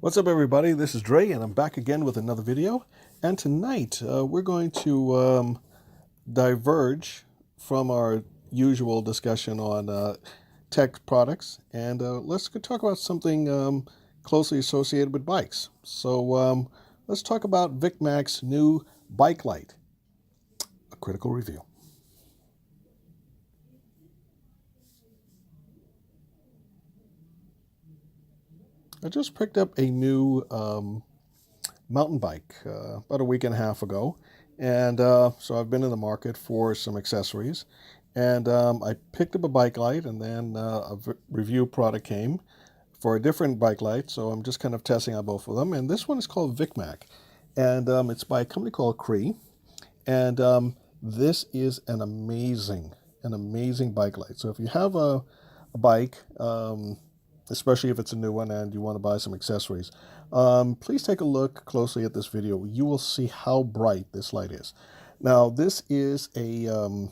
What's up, everybody? This is Dre, and I'm back again with another video. And tonight, we're going to diverge from our usual discussion on tech products, and let's talk about something closely associated with bikes. So let's talk about Vicmax new bike light, a critical review. I just picked up a new mountain bike about a week and a half ago. And so I've been in the market for some accessories. And I picked up a bike light, and then review product came for a different bike light. So I'm just kind of testing out both of them. And this one is called Vicmac. And it's by a company called Cree. And this is an amazing bike light. So if you have a bike, especially if it's a new one and you want to buy some accessories, please take a look closely at this video. You will see how bright this light is. Now, this is a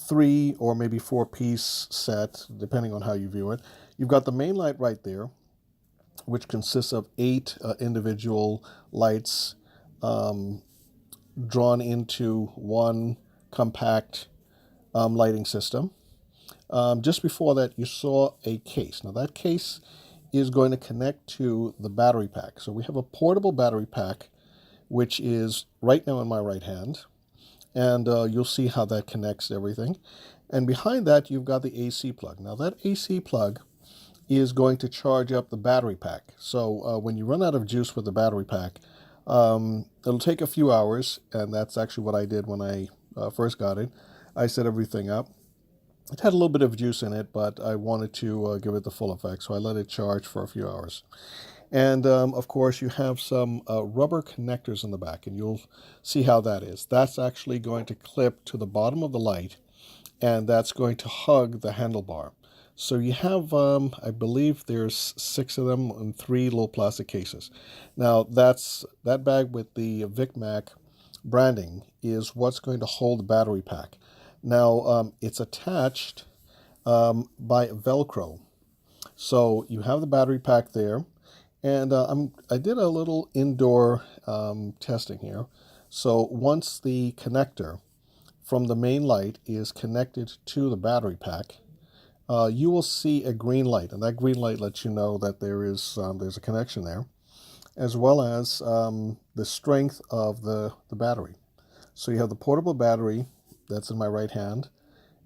3 or maybe 4-piece set, depending on how you view it. You've got the main light right there, which consists of 8 individual lights drawn into one compact lighting system. Just before that, you saw a case. Now, that case is going to connect to the battery pack. So we have a portable battery pack, which is right now in my right hand. And you'll see how that connects to everything. And behind that, you've got the AC plug. Now, that AC plug is going to charge up the battery pack. So when you run out of juice with the battery pack, it'll take a few hours. And that's actually what I did when I first got it. I set everything up. It had a little bit of juice in it, but I wanted to give it the full effect, so I let it charge for a few hours. And of course, you have some rubber connectors in the back, and you'll see how that is. That's actually going to clip to the bottom of the light, and that's going to hug the handlebar. So you have, I believe there's 6 of them in 3 little plastic cases. Now, that bag with the Vicmac branding is what's going to hold the battery pack. Now, it's attached by Velcro. So you have the battery pack there. And I did a little indoor testing here. So once the connector from the main light is connected to the battery pack, you will see a green light. And that green light lets you know that there's a connection there, as well as the strength of the battery. So you have the portable battery that's in my right hand,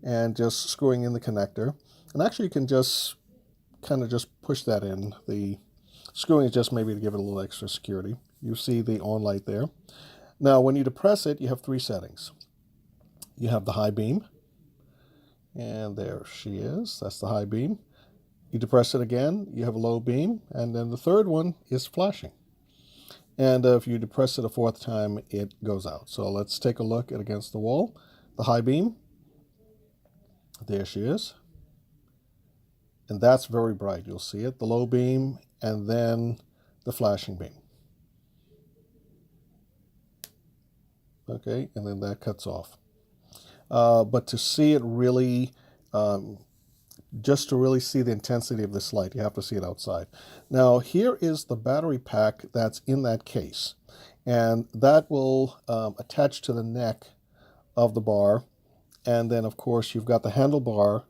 and just screwing in the connector. And actually, you can just kind of just push that in. The screwing is just maybe to give it a little extra security. You see the on light there. Now, when you depress it, you have 3 settings. You have the high beam, and there she is. That's the high beam. You depress it again, you have a low beam, and then the third one is flashing. And if you depress it a 4th time, it goes out. So let's take a look at against the wall. The high beam, there she is. And that's very bright. You'll see it. The low beam, and then the flashing beam. Okay, and then that cuts off. But to see it really, just to really see the intensity of this light, you have to see it outside. Now, here is the battery pack that's in that case. And that will attach to the neck of the bar. And then, of course, you've got the handlebar,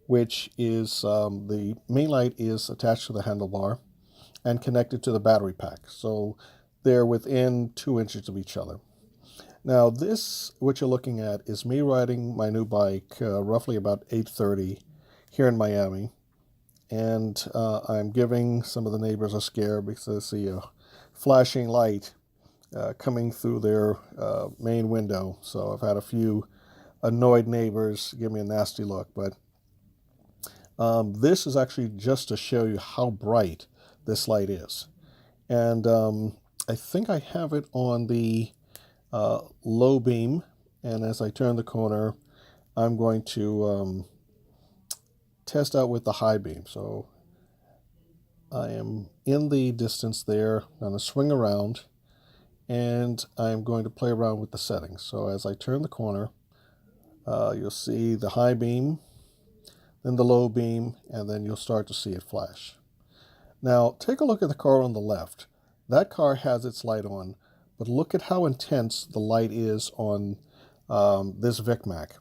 which is the main light is attached to the handlebar and connected to the battery pack. So they're within 2 inches of each other. Now, this, what you're looking at, is me riding my new bike roughly about 8:30 here in Miami. And I'm giving some of the neighbors a scare because I see a flashing light coming through their main window. So I've had a few annoyed neighbors give me a nasty look. But this is actually just to show you how bright this light is. And I think I have it on the low beam. And as I turn the corner, I'm going to test out with the high beam. So I am in the distance there. I'm going to swing around, and I'm going to play around with the settings. So as I turn the corner, you'll see the high beam, then the low beam, and then you'll start to see it flash. Now, take a look at the car on the left. That car has its light on, but look at how intense the light is on this Vicmax.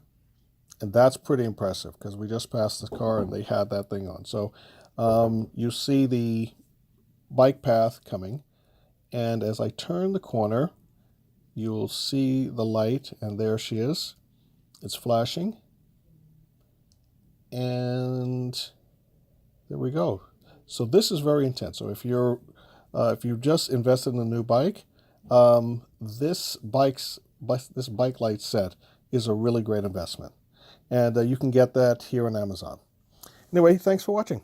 And that's pretty impressive because we just passed the car and they had that thing on. So you see the bike path coming, and as I turn the corner, you'll see the light, and there she is. It's flashing, and there we go. So this is very intense. So if you've just invested in a new bike, this bike light set is a really great investment, and you can get that here on Amazon. Anyway, thanks for watching.